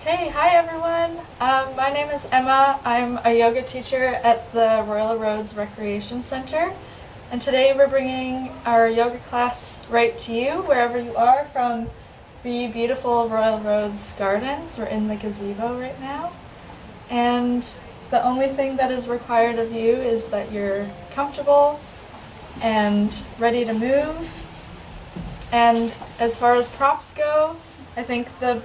Okay, hi everyone. My name is Emma. I'm a yoga teacher at the Royal Roads Recreation Center. And today we're bringing our yoga class right to you, wherever you are, from the beautiful Royal Roads Gardens. We're in the gazebo right now. And the only thing that is required of you is that you're comfortable and ready to move. And as far as props go, I think the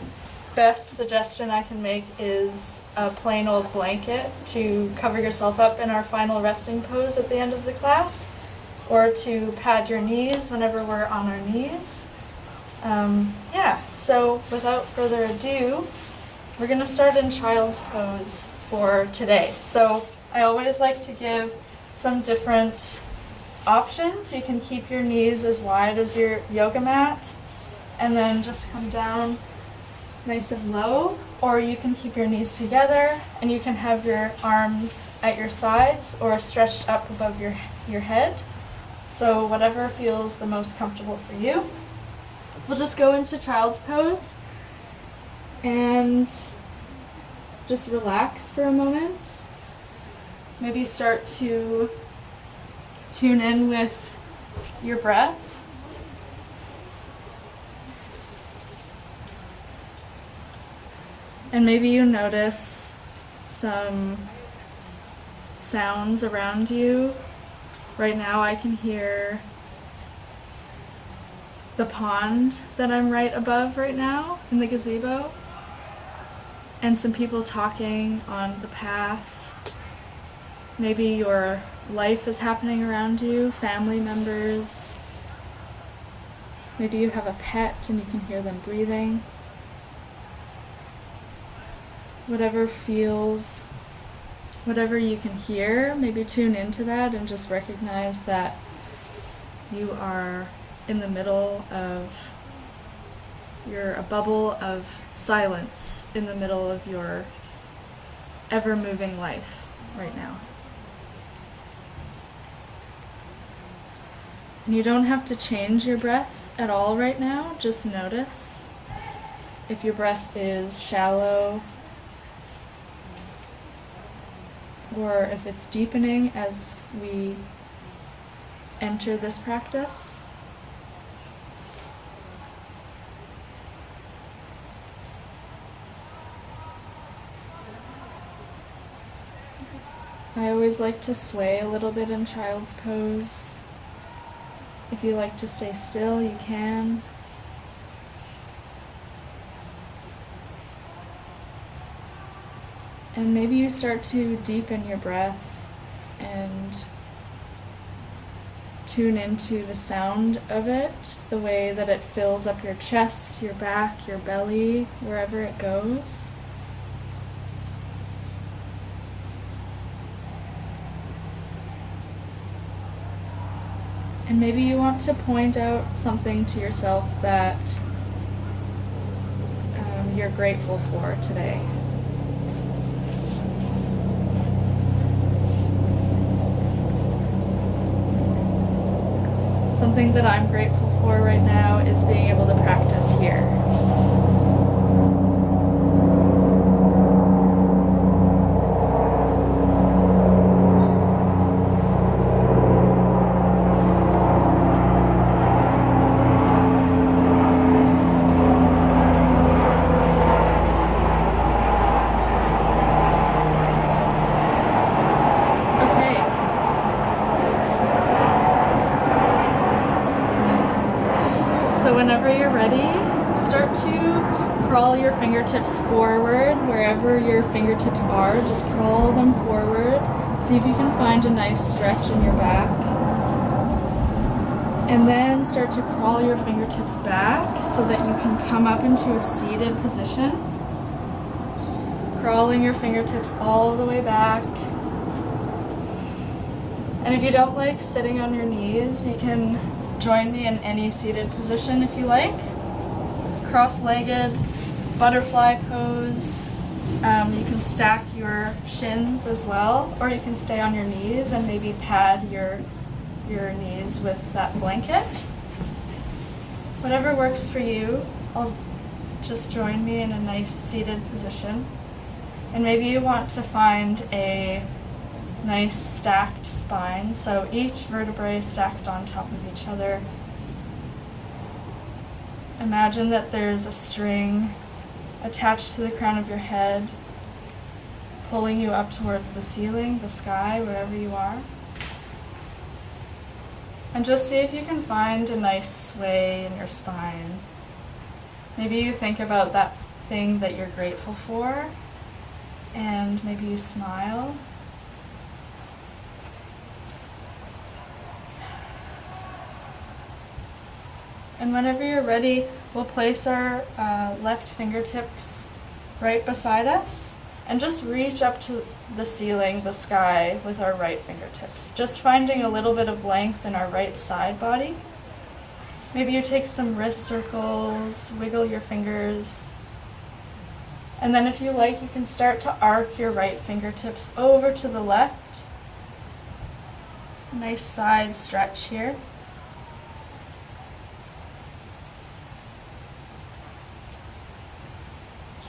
best suggestion I can make is a plain old blanket to cover yourself up in our final resting pose at the end of the class, or to pad your knees whenever we're on our knees. So without further ado, we're going to start in child's pose for today. So I always like to give some different options. You can keep your knees as wide as your yoga mat and then just come down nice and low, or you can keep your knees together and you can have your arms at your sides or stretched up above your head. So whatever feels the most comfortable for you. We'll just go into child's pose and just relax for a moment. Maybe start to tune in with your breath. And maybe you notice some sounds around you. Right now I can hear the pond that I'm right above right now in the gazebo, and some people talking on the path. Maybe your life is happening around you, family members. Maybe you have a pet and you can hear them breathing. Whatever you can hear, maybe tune into that and just recognize that you are in the middle of, you're a bubble of silence in the middle of your ever-moving life right now. And you don't have to change your breath at all right now, just notice if your breath is shallow or if it's deepening as we enter this practice. I always like to sway a little bit in child's pose. If you like to stay still, you can. And maybe you start to deepen your breath and tune into the sound of it, the way that it fills up your chest, your back, your belly, wherever it goes. And maybe you want to point out something to yourself that you're grateful for today. Something that I'm grateful for right now is being able to practice here. Whenever you're ready, start to crawl your fingertips forward. Wherever your fingertips are, just crawl them forward. See if you can find a nice stretch in your back. And then start to crawl your fingertips back so that you can come up into a seated position. Crawling your fingertips all the way back. And if you don't like sitting on your knees, you can join me in any seated position if you like. Cross-legged, butterfly pose. You can stack your shins as well, or you can stay on your knees and maybe pad your knees with that blanket. Whatever works for you. I'll just join me in a nice seated position. And maybe you want to find a nice stacked spine, so each vertebrae stacked on top of each other. Imagine that there's a string attached to the crown of your head, pulling you up towards the ceiling, the sky, wherever you are. And just see if you can find a nice sway in your spine. Maybe you think about that thing that you're grateful for, and maybe you smile. And whenever you're ready, we'll place our left fingertips right beside us and just reach up to the ceiling, the sky, with our right fingertips. Just finding a little bit of length in our right side body. Maybe you take some wrist circles, wiggle your fingers. And then if you like, you can start to arc your right fingertips over to the left. A nice side stretch here.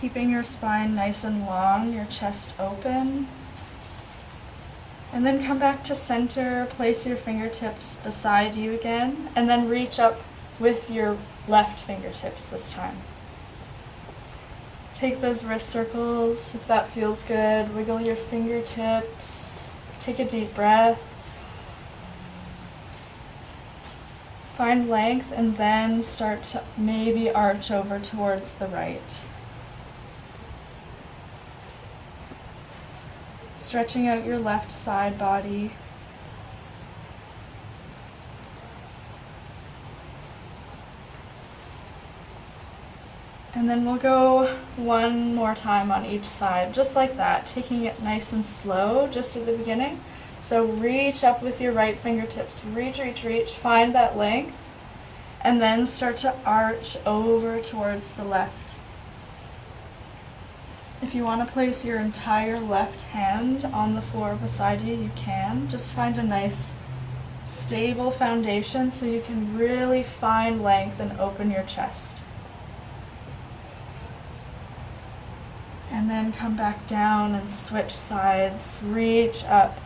Keeping your spine nice and long, your chest open. And then come back to center, place your fingertips beside you again, and then reach up with your left fingertips this time. Take those wrist circles if that feels good. Wiggle your fingertips. Take a deep breath. Find length and then start to maybe arch over towards the right. Stretching out your left side body. And then we'll go one more time on each side, just like that, taking it nice and slow just at the beginning. So reach up with your right fingertips, reach, reach, reach, find that length, and then start to arch over towards the left. If you want to place your entire left hand on the floor beside you, you can. Just find a nice stable foundation so you can really find length and open your chest. And then come back down and switch sides, reach up,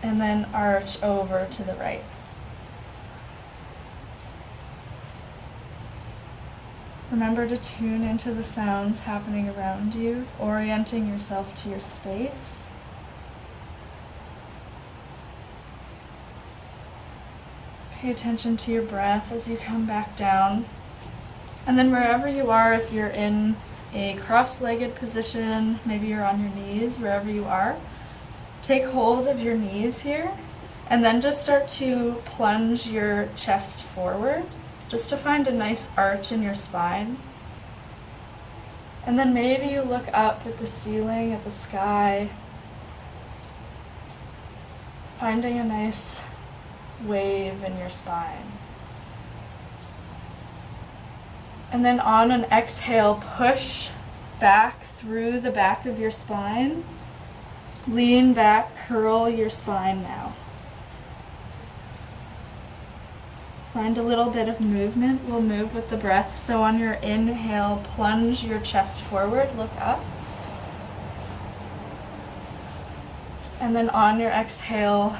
and then arch over to the right. Remember to tune into the sounds happening around you, orienting yourself to your space. Pay attention to your breath as you come back down. And then wherever you are, if you're in a cross-legged position, maybe you're on your knees, wherever you are, take hold of your knees here, and then just start to plunge your chest forward, just to find a nice arch in your spine. And then maybe you look up at the ceiling, at the sky, finding a nice wave in your spine. And then on an exhale, push back through the back of your spine. Lean back, curl your spine now. Find a little bit of movement. We'll move with the breath. So on your inhale, plunge your chest forward, look up. And then on your exhale,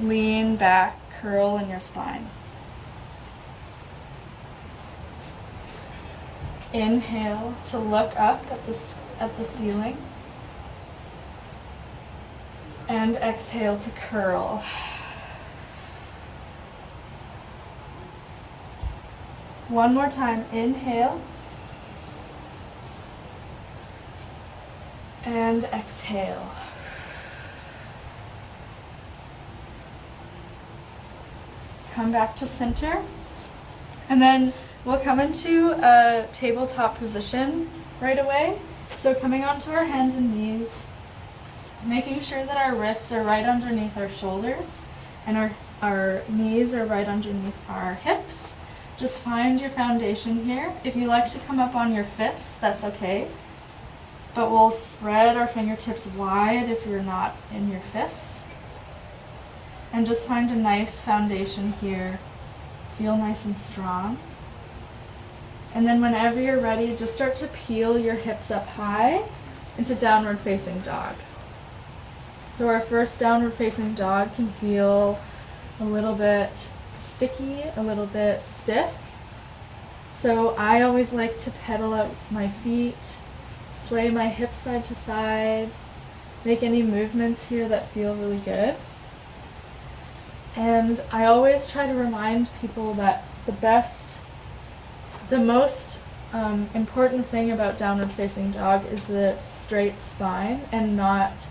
lean back, curl in your spine. Inhale to look up at the ceiling. And exhale to curl. One more time, inhale. And exhale. Come back to center. And then we'll come into a tabletop position right away. So coming onto our hands and knees, making sure that our wrists are right underneath our shoulders and our knees are right underneath our hips. Just find your foundation here. If you like to come up on your fists, that's okay. But we'll spread our fingertips wide if you're not in your fists. And just find a nice foundation here. Feel nice and strong. And then whenever you're ready, just start to peel your hips up high into downward facing dog. So our first downward facing dog can feel a little bit sticky, a little bit stiff. So I always like to pedal out my feet, sway my hips side to side, make any movements here that feel really good. And I always try to remind people that the most important thing about downward facing dog is the straight spine and not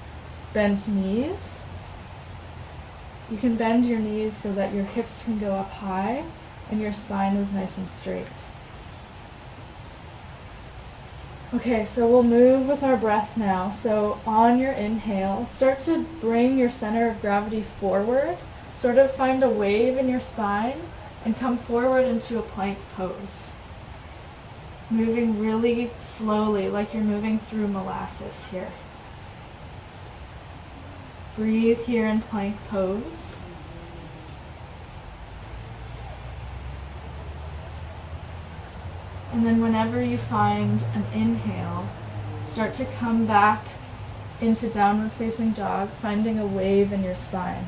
bent knees. You can bend your knees so that your hips can go up high and your spine is nice and straight. Okay, so we'll move with our breath now. So on your inhale, start to bring your center of gravity forward, sort of find a wave in your spine, and come forward into a plank pose. Moving really slowly, like you're moving through molasses here. Breathe here in plank pose. And then whenever you find an inhale, start to come back into downward facing dog, finding a wave in your spine.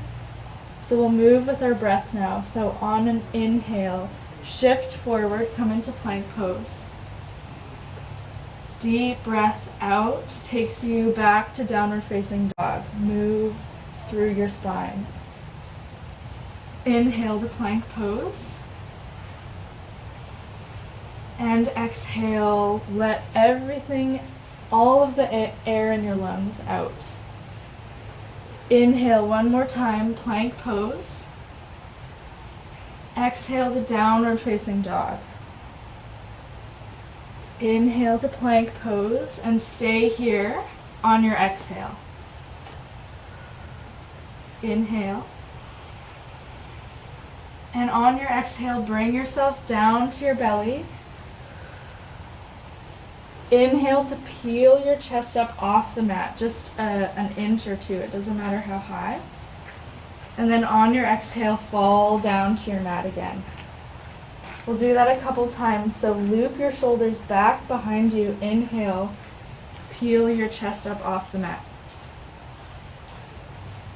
So we'll move with our breath now. So on an inhale, shift forward, come into plank pose. Deep breath out takes you back to downward facing dog. Move through your spine. Inhale to plank pose. And exhale, let everything, all of the air in your lungs out. Inhale one more time, plank pose. Exhale to downward facing dog. Inhale to plank pose and stay here on your exhale. Inhale. And on your exhale, bring yourself down to your belly. Inhale to peel your chest up off the mat, just an inch or two, it doesn't matter how high. And then on your exhale, fall down to your mat again. We'll do that a couple times, so loop your shoulders back behind you, inhale, peel your chest up off the mat.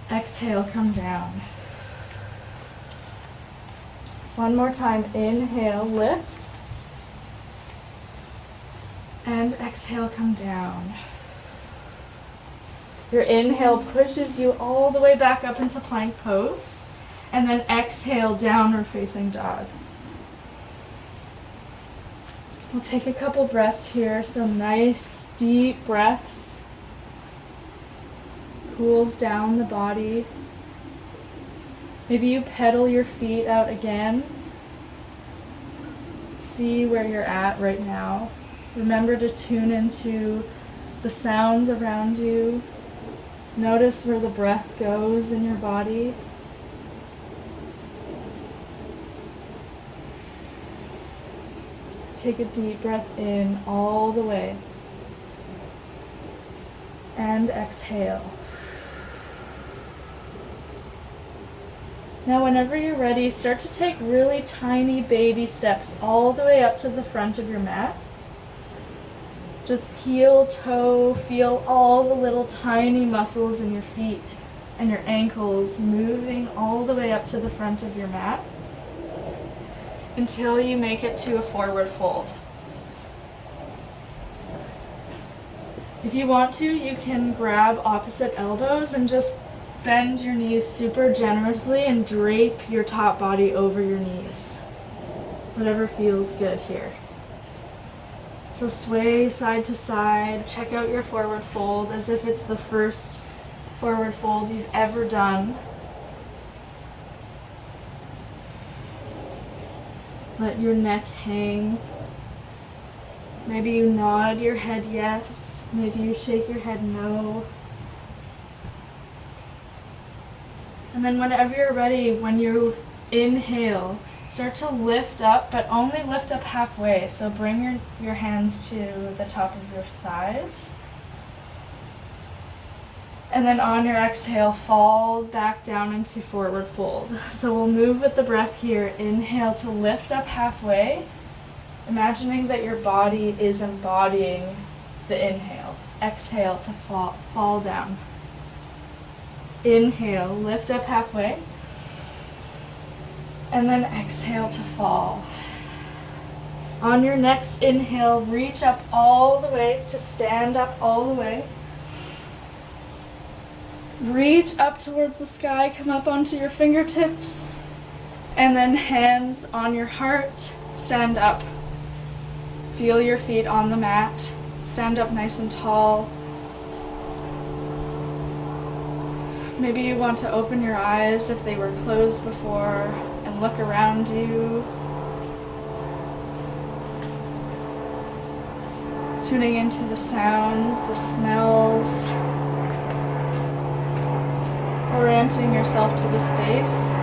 Exhale, come down. One more time, inhale, lift. And exhale, come down. Your inhale pushes you all the way back up into plank pose. And then exhale, downward facing dog. We'll take a couple breaths here, some nice deep breaths. Cools down the body. Maybe you pedal your feet out again. See where you're at right now. Remember to tune into the sounds around you. Notice where the breath goes in your body. Take a deep breath in all the way. And exhale. Now whenever you're ready, start to take really tiny baby steps all the way up to the front of your mat. Just heel, toe, feel all the little tiny muscles in your feet and your ankles moving all the way up to the front of your mat until you make it to a forward fold. If you want to, you can grab opposite elbows and just bend your knees super generously and drape your top body over your knees. Whatever feels good here. So sway side to side, check out your forward fold as if it's the first forward fold you've ever done. Let your neck hang. Maybe you nod your head yes, maybe you shake your head no. And then whenever you're ready, when you inhale, start to lift up, but only lift up halfway. So bring your hands to the top of your thighs. And then on your exhale, fall back down into forward fold. So we'll move with the breath here. Inhale to lift up halfway. imagining that your body is embodying the inhale. Exhale to fall down. Inhale, lift up halfway. And then exhale to fall. On your next inhale, reach up all the way to stand up all the way. Reach up towards the sky, come up onto your fingertips, and then hands on your heart, stand up. Feel your feet on the mat, stand up nice and tall. Maybe you want to open your eyes if they were closed before and look around you. Tuning into the sounds, the smells. Orienting yourself to the space.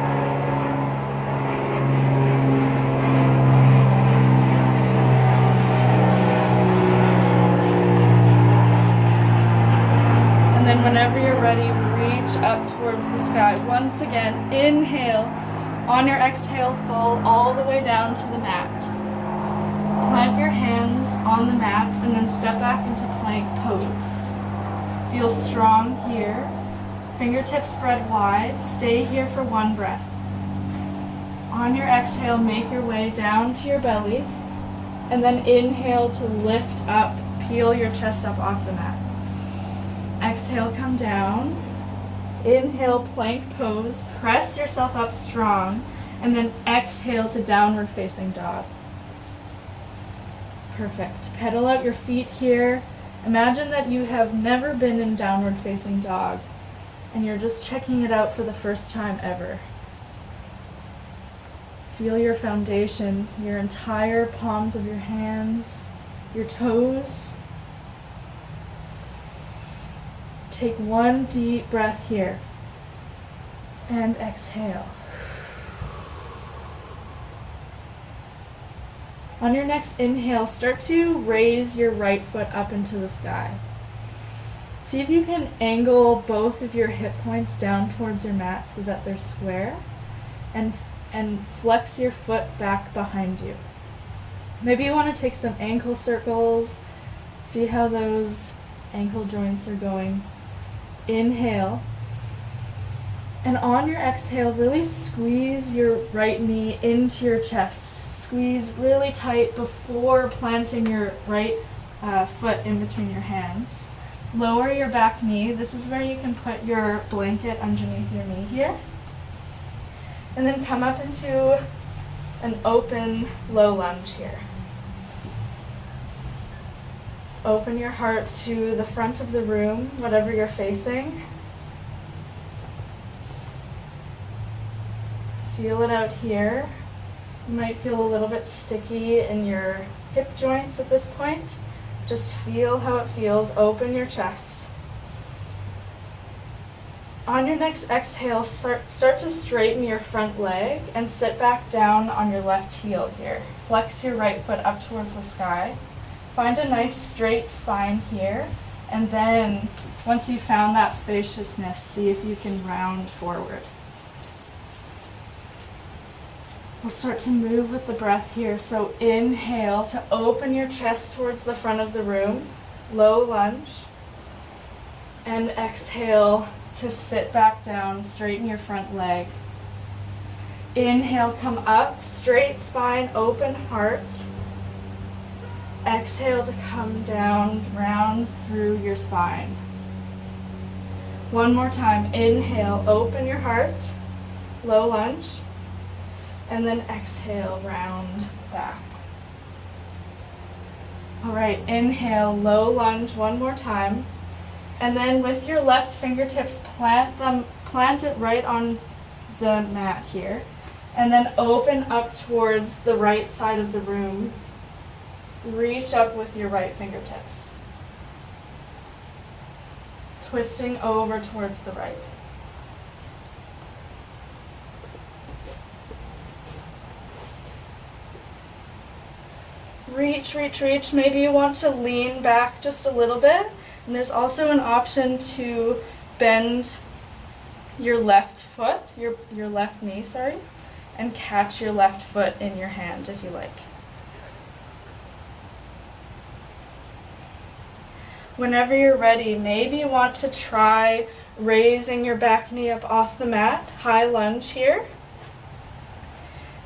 And then whenever you're ready, reach up towards the sky. Once again, inhale. On your exhale, fall all the way down to the mat. Plant your hands on the mat and then step back into plank pose. Feel strong here. Fingertips spread wide. Stay here for one breath. On your exhale, make your way down to your belly. And then inhale to lift up, peel your chest up off the mat. Exhale, come down. Inhale, plank pose. Press yourself up strong. And then exhale to downward facing dog. Perfect. Pedal out your feet here. Imagine that you have never been in downward facing dog. And you're just checking it out for the first time ever. Feel your foundation, your entire palms of your hands, your toes. Take one deep breath here. And exhale. On your next inhale, start to raise your right foot up into the sky. See if you can angle both of your hip points down towards your mat so that they're square, and flex your foot back behind you. Maybe you want to take some ankle circles, see how those ankle joints are going. Inhale, and on your exhale, really squeeze your right knee into your chest. Squeeze really tight before planting your right foot in between your hands. Lower your back knee. This is where you can put your blanket underneath your knee here. And then come up into an open low lunge here. Open your heart to the front of the room, whatever you're facing. Feel it out here. You might feel a little bit sticky in your hip joints at this point. Just feel how it feels. Open your chest. On your next exhale, start to straighten your front leg and sit back down on your left heel here. Flex your right foot up towards the sky. Find a nice straight spine here. And then, once you've found that spaciousness, see if you can round forward. We'll start to move with the breath here. So inhale to open your chest towards the front of the room, low lunge. And exhale to sit back down, straighten your front leg. Inhale, come up, straight spine, open heart. Exhale to come down, round through your spine. One more time. Inhale, open your heart, low lunge. And then exhale, round back. All right, inhale, low lunge one more time. And then with your left fingertips, plant it right on the mat here. And then open up towards the right side of the room. Reach up with your right fingertips. Twisting over towards the right. Reach, reach, reach. Maybe you want to lean back just a little bit. And there's also an option to bend your left foot, your left knee, and catch your left foot in your hand if you like. Whenever you're ready, maybe you want to try raising your back knee up off the mat, high lunge here.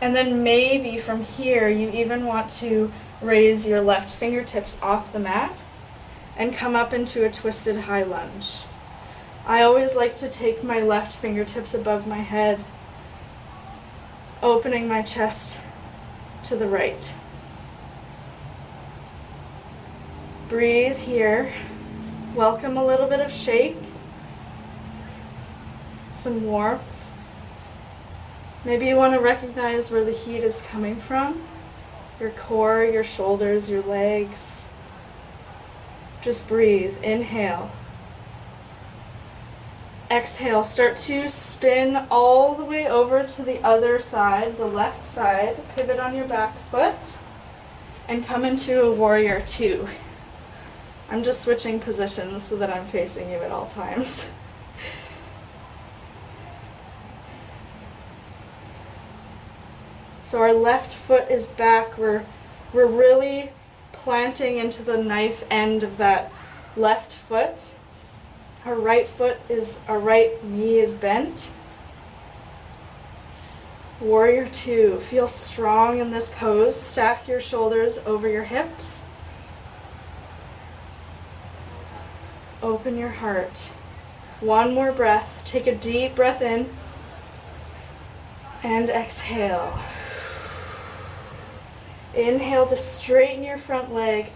And then maybe from here, you even want to raise your left fingertips off the mat and come up into a twisted high lunge. I always like to take my left fingertips above my head, opening my chest to the right. Breathe here. Welcome a little bit of shake, some warmth. Maybe you want to recognize where the heat is coming from, your core, your shoulders, your legs. Just breathe. Inhale. Exhale. Start to spin all the way over to the other side, the left side. Pivot on your back foot and come into a warrior two. I'm just switching positions so that I'm facing you at all times. So our left foot is back. We're really planting into the knife end of that left foot. Our right knee is bent. Warrior two. Feel strong in this pose. Stack your shoulders over your hips. Open your heart. One more breath. Take a deep breath in and exhale. Inhale to straighten your front leg.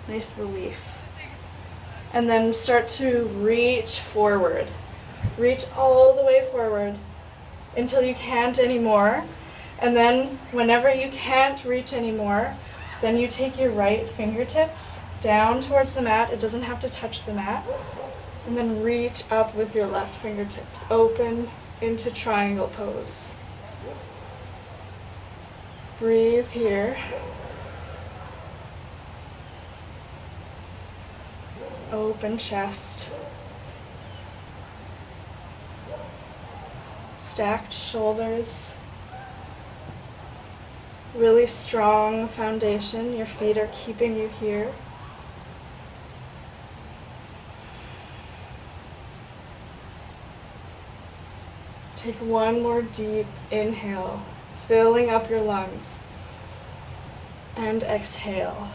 Nice relief. And then start to reach forward. Reach all the way forward until you can't anymore. And then whenever you can't reach anymore, then you take your right fingertips down towards the mat. It doesn't have to touch the mat. And then reach up with your left fingertips. Open into triangle pose. Breathe here. Open chest. Stacked shoulders. Really strong foundation. Your feet are keeping you here. Take one more deep inhale, filling up your lungs. And exhale.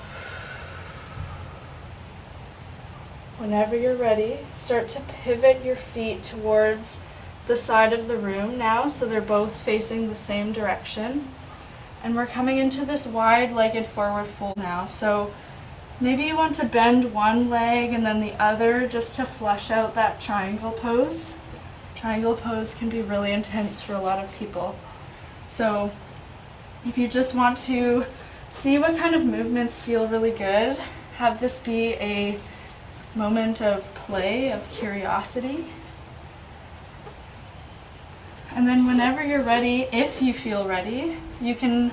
Whenever you're ready, start to pivot your feet towards the side of the room now, so they're both facing the same direction. And we're coming into this wide-legged forward fold now. So maybe you want to bend one leg and then the other just to flush out that triangle pose. Triangle pose can be really intense for a lot of people. So if you just want to see what kind of movements feel really good, have this be a moment of play, of curiosity. And then whenever you're ready, if you feel ready, you can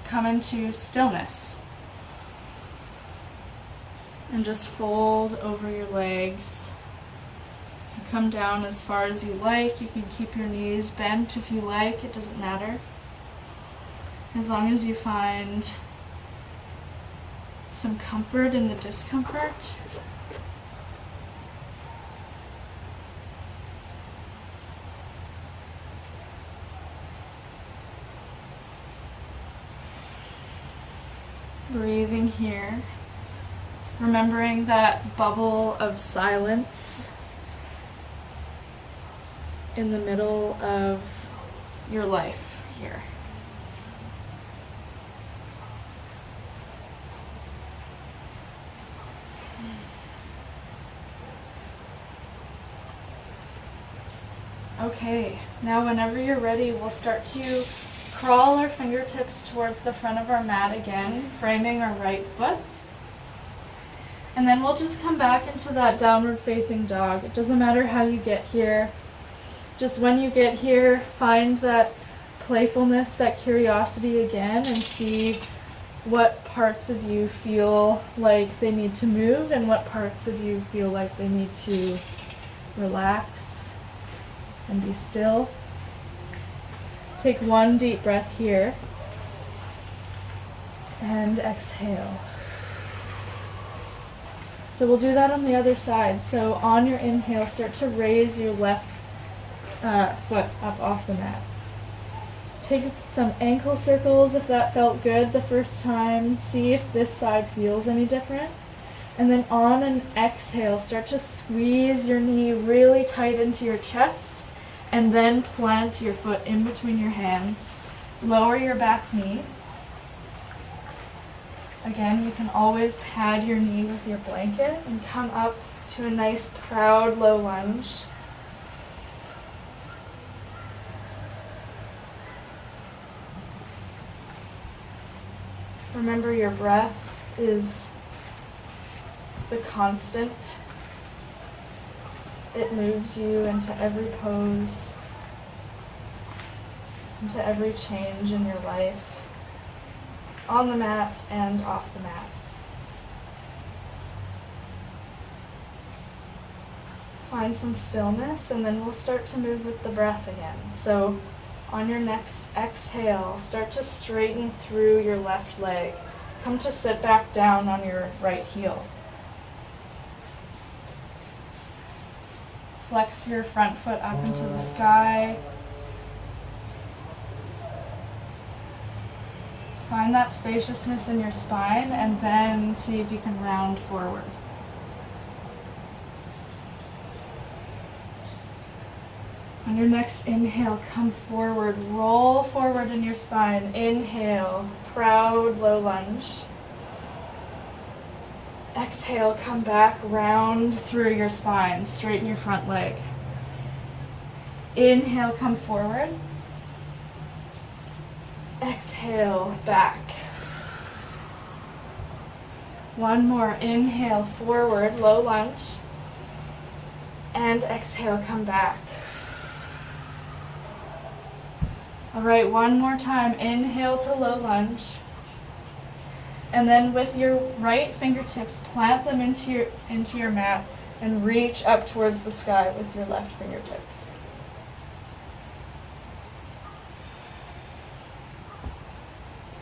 come into stillness. And just fold over your legs. You can come down as far as you like. You can keep your knees bent if you like. It doesn't matter. As long as you find some comfort in the discomfort. Breathing here, remembering that bubble of silence in the middle of your life here. Okay, now whenever you're ready, we'll start to crawl our fingertips towards the front of our mat again, framing our right foot. And then we'll just come back into that downward facing dog. It doesn't matter how you get here. Just when you get here, find that playfulness, that curiosity again, and see what parts of you feel like they need to move and what parts of you feel like they need to relax and be still. Take one deep breath here and exhale. So we'll do that on the other side. So on your inhale, start to raise your left foot up off the mat. Take some ankle circles if that felt good the first time. See if this side feels any different. And then on an exhale, start to squeeze your knee really tight into your chest, and then plant your foot in between your hands. Lower your back knee. Again, you can always pad your knee with your blanket and come up to a nice proud low lunge. Remember, your breath is the constant. It moves you into every pose, into every change in your life, on the mat and off the mat. Find some stillness, and then we'll start to move with the breath again. So on your next exhale, start to straighten through your left leg. Come to sit back down on your right heel. Flex your front foot up into the sky. Find that spaciousness in your spine, and then see if you can round forward. On your next inhale, come forward, roll forward in your spine. Inhale, proud low lunge. Exhale, come back, round through your spine, straighten your front leg. Inhale, come forward. Exhale, back. One more, inhale, forward, low lunge. And exhale, come back. All right, one more time, inhale to low lunge. And then with your right fingertips, plant them into your mat and reach up towards the sky with your left fingertips.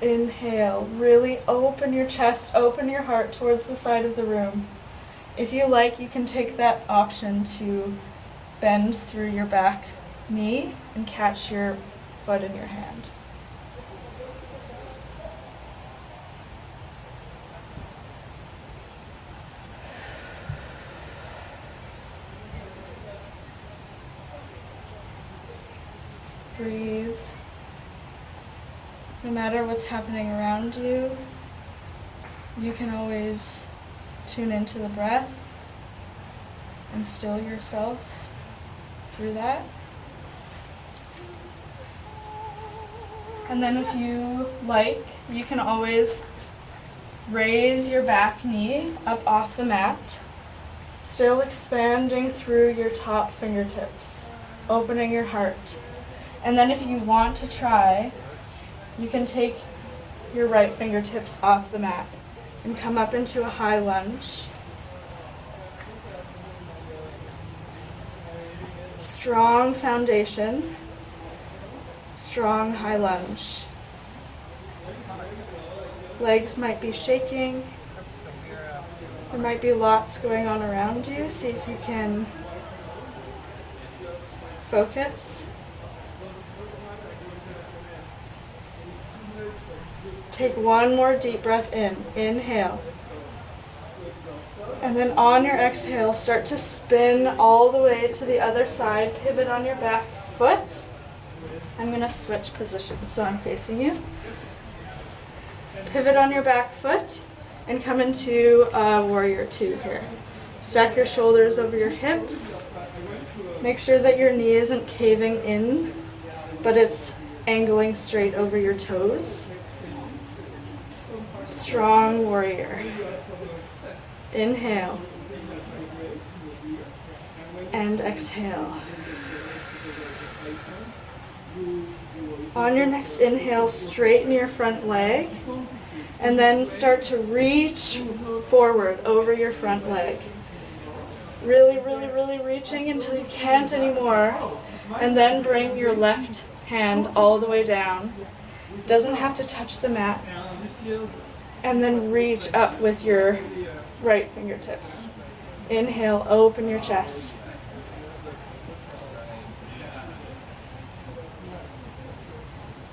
Inhale, really open your chest, open your heart towards the side of the room. If you like, you can take that option to bend through your back knee and catch your foot in your hand. Breathe. No matter what's happening around you, you can always tune into the breath and still yourself through that. And then if you like, you can always raise your back knee up off the mat, still expanding through your top fingertips, opening your heart. And then if you want to try, you can take your right fingertips off the mat and come up into a high lunge. Strong foundation, strong high lunge. Legs might be shaking. There might be lots going on around you. See if you can focus. Take one more deep breath in. Inhale. And then on your exhale, start to spin all the way to the other side. Pivot on your back foot. I'm going to switch positions so I'm facing you. Pivot on your back foot and come into warrior two here. Stack your shoulders over your hips. Make sure that your knee isn't caving in, but it's angling straight over your toes. Strong warrior. Inhale. And exhale. On your next inhale, straighten your front leg and then start to reach forward over your front leg. Really, really, really reaching until you can't anymore. And then bring your left hand all the way down. Doesn't have to touch the mat. And then reach up with your right fingertips. Inhale, open your chest.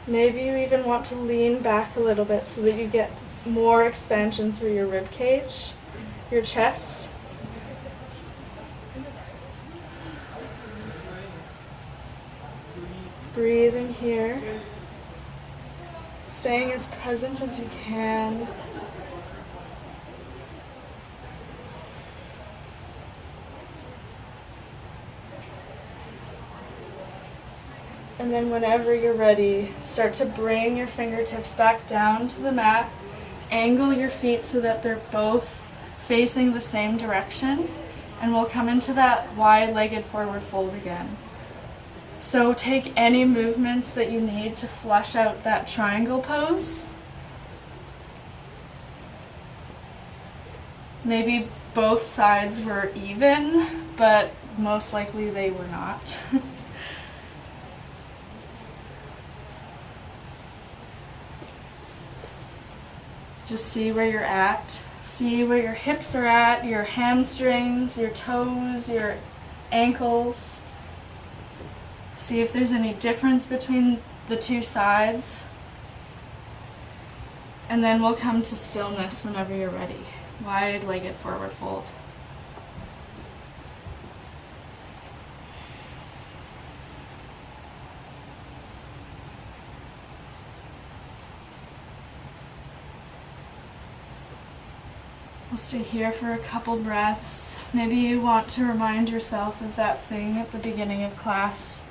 Maybe you even want to lean back a little bit so that you get more expansion through your rib cage, your chest. Breathing here. Staying as present as you can. And then whenever you're ready, start to bring your fingertips back down to the mat. Angle your feet so that they're both facing the same direction. And we'll come into that wide-legged forward fold again. So take any movements that you need to flush out that triangle pose. Maybe both sides were even, but most likely they were not. Just see where you're at. See where your hips are at, your hamstrings, your toes, your ankles. See if there's any difference between the two sides. And then we'll come to stillness whenever you're ready. Wide-legged forward fold. We'll stay here for a couple breaths. Maybe you want to remind yourself of that thing at the beginning of class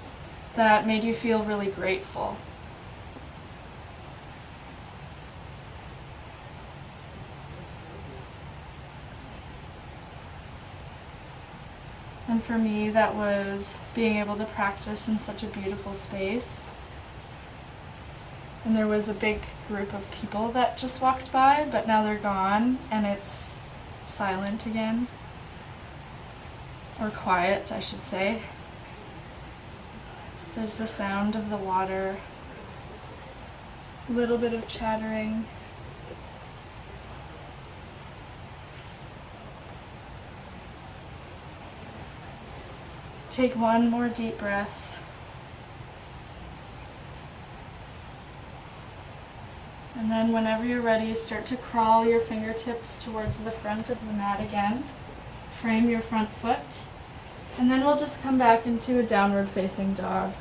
that made you feel really grateful. And for me, that was being able to practice in such a beautiful space. And there was a big group of people that just walked by, but now they're gone and it's silent again. Or quiet, I should say. There's the sound of the water, a little bit of chattering. Take one more deep breath. And then whenever you're ready, start to crawl your fingertips towards the front of the mat again. Frame your front foot. And then we'll just come back into a downward facing dog.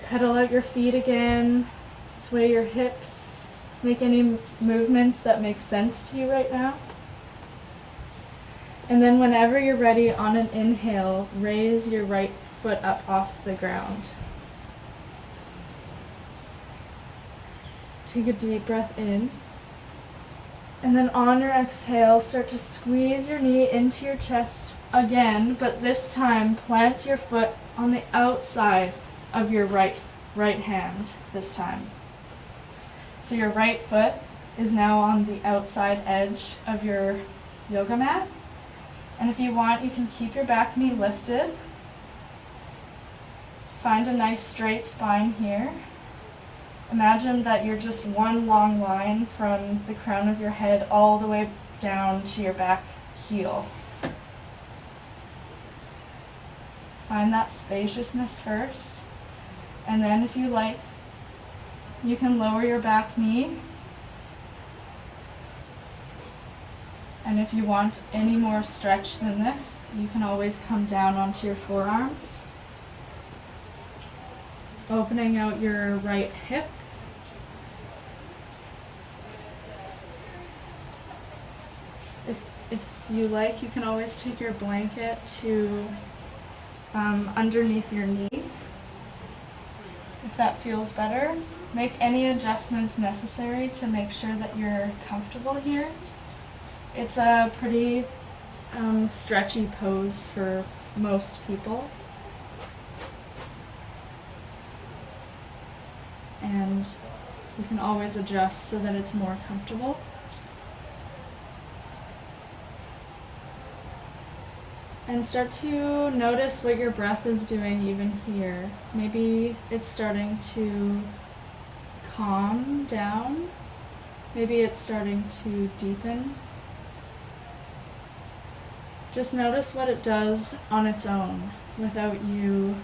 Pedal out your feet again. Sway your hips. Make any movements that make sense to you right now. And then whenever you're ready, on an inhale, raise your right foot up off the ground. Take a deep breath in. And then on your exhale, start to squeeze your knee into your chest again, but this time plant your foot on the outside of your right hand this time. So your right foot is now on the outside edge of your yoga mat. And if you want, you can keep your back knee lifted. Find a nice straight spine here. Imagine that you're just one long line from the crown of your head all the way down to your back heel. Find that spaciousness first, and then if you like, you can lower your back knee. And if you want any more stretch than this, you can always come down onto your forearms. Opening out your right hip. If you like, you can always take your blanket to underneath your knee. If that feels better, make any adjustments necessary to make sure that you're comfortable here. It's a pretty stretchy pose for most people. And you can always adjust so that it's more comfortable. And start to notice what your breath is doing even here. Maybe it's starting to calm down. Maybe it's starting to deepen. Just notice what it does on its own without you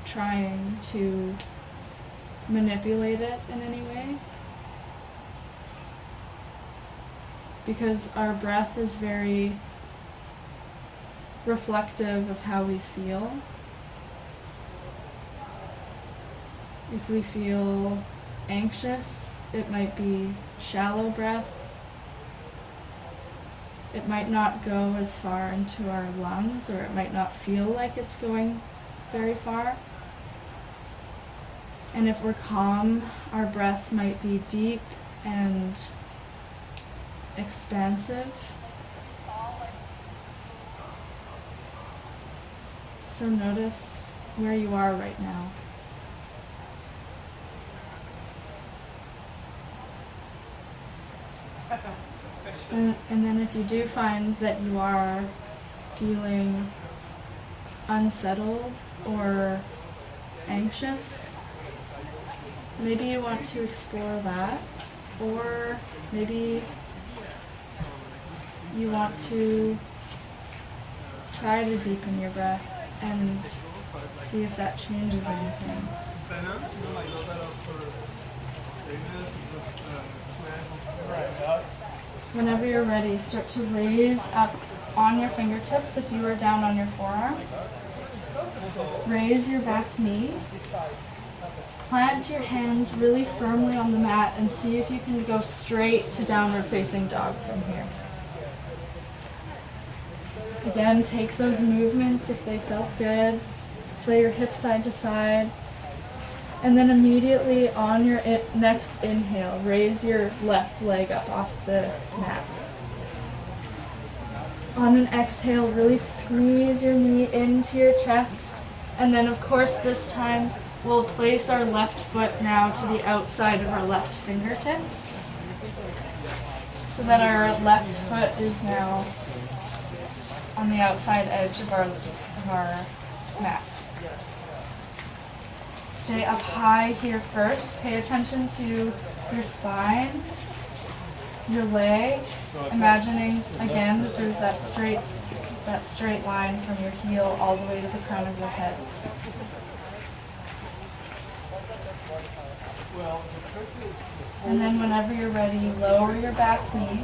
trying to manipulate it in any way. Because our breath is very reflective of how we feel. If we feel anxious, it might be shallow breath. It might not go as far into our lungs, or it might not feel like it's going very far. And if we're calm, our breath might be deep and expansive. So notice where you are right now. And then if you do find that you are feeling unsettled or anxious, maybe you want to explore that, or maybe you want to try to deepen your breath and see if that changes anything. Whenever you're ready, start to raise up on your fingertips if you are down on your forearms. Raise your back knee. Plant your hands really firmly on the mat and see if you can go straight to downward facing dog from here. Again, take those movements if they felt good. Sway your hips side to side. And then immediately on your next inhale, raise your left leg up off the mat. On an exhale, really squeeze your knee into your chest. And then of course this time we'll place our left foot now to the outside of our left fingertips, so that our left foot is now on the outside edge of our mat. Stay up high here first. Pay attention to your spine, your leg, imagining again that there's that straight line from your heel all the way to the crown of your head. And then whenever you're ready, lower your back knee.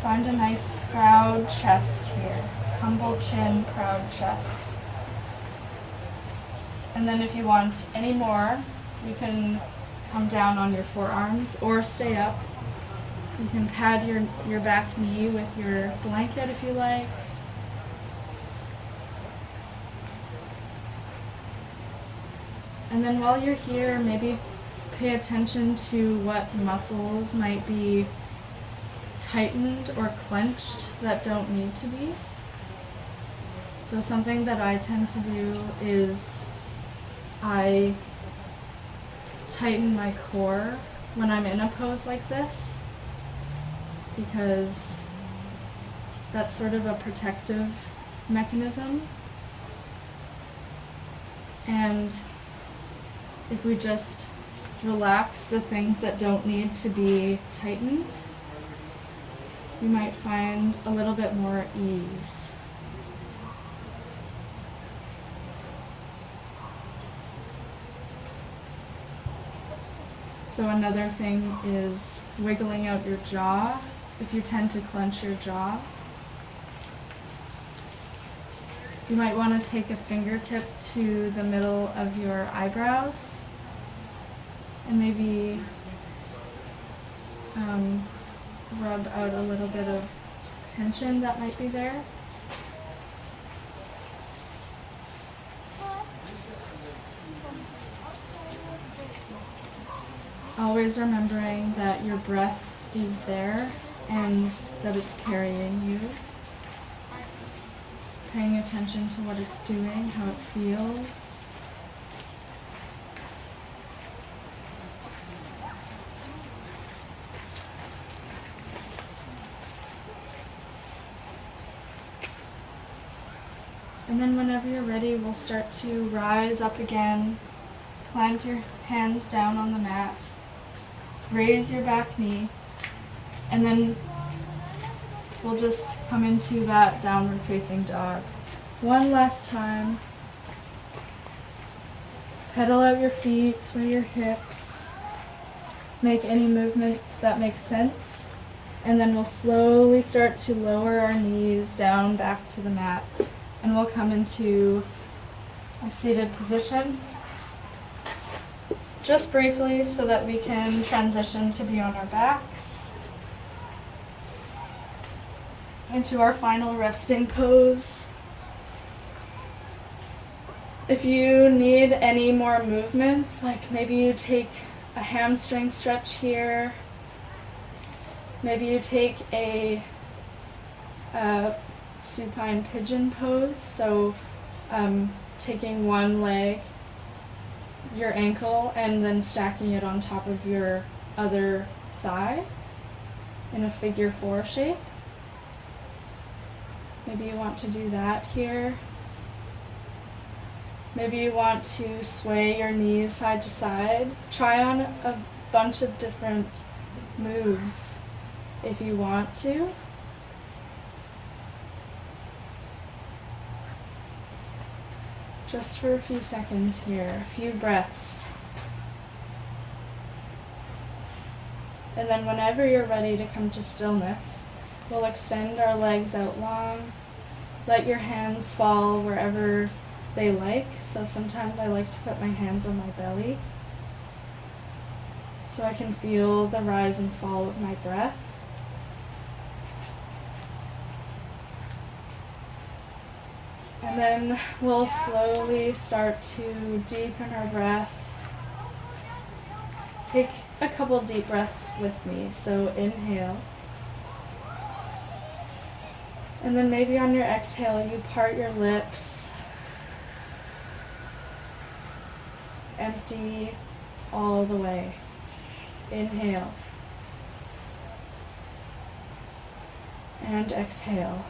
Find a nice proud chest here. Humble chin, proud chest. And then if you want any more, you can come down on your forearms or stay up. You can pad your back knee with your blanket if you like. And then while you're here, maybe pay attention to what muscles might be tightened or clenched that don't need to be. So something that I tend to do is I tighten my core when I'm in a pose like this, because that's sort of a protective mechanism. And if we just relax the things that don't need to be tightened, you might find a little bit more ease. So another thing is wiggling out your jaw if you tend to clench your jaw. You might want to take a fingertip to the middle of your eyebrows and maybe rub out a little bit of tension that might be there. Always remembering that your breath is there and that it's carrying you. Paying attention to what it's doing, how it feels. And then whenever you're ready, we'll start to rise up again. Plant your hands down on the mat. Raise your back knee, and then we'll just come into that downward facing dog. One last time. Pedal out your feet, sway your hips, make any movements that make sense, and then we'll slowly start to lower our knees down back to the mat, and we'll come into a seated position just briefly so that we can transition to be on our backs into our final resting pose. If you need any more movements, like maybe you take a hamstring stretch here, maybe you take a supine pigeon pose, so taking one leg, your ankle, and then stacking it on top of your other thigh in a figure 4 shape. Maybe you want to do that here. Maybe you want to sway your knees side to side. Try on a bunch of different moves if you want to. Just for a few seconds here, a few breaths. And then whenever you're ready to come to stillness, we'll extend our legs out long. Let your hands fall wherever they like. So sometimes I like to put my hands on my belly so I can feel the rise and fall of my breath. And then we'll slowly start to deepen our breath. Take a couple deep breaths with me. So inhale. And then maybe on your exhale, you part your lips. Empty all the way. Inhale. And exhale.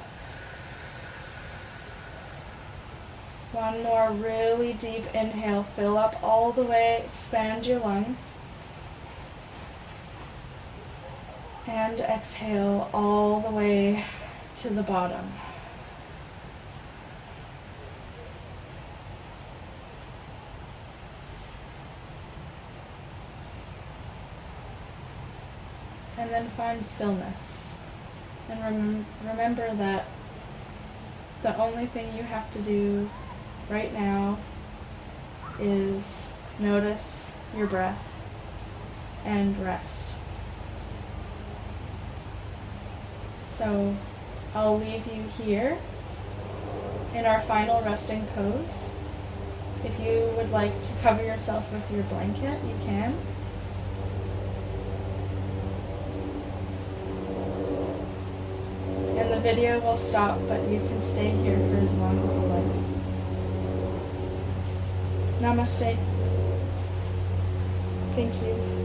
One more really deep inhale. Fill up all the way. Expand your lungs. And exhale all the way to the bottom. And then find stillness. And remember that the only thing you have to do right now is notice your breath and rest. So I'll leave you here in our final resting pose. If you would like to cover yourself with your blanket, you can. And the video will stop, but you can stay here for as long as you like. Namaste. Thank you.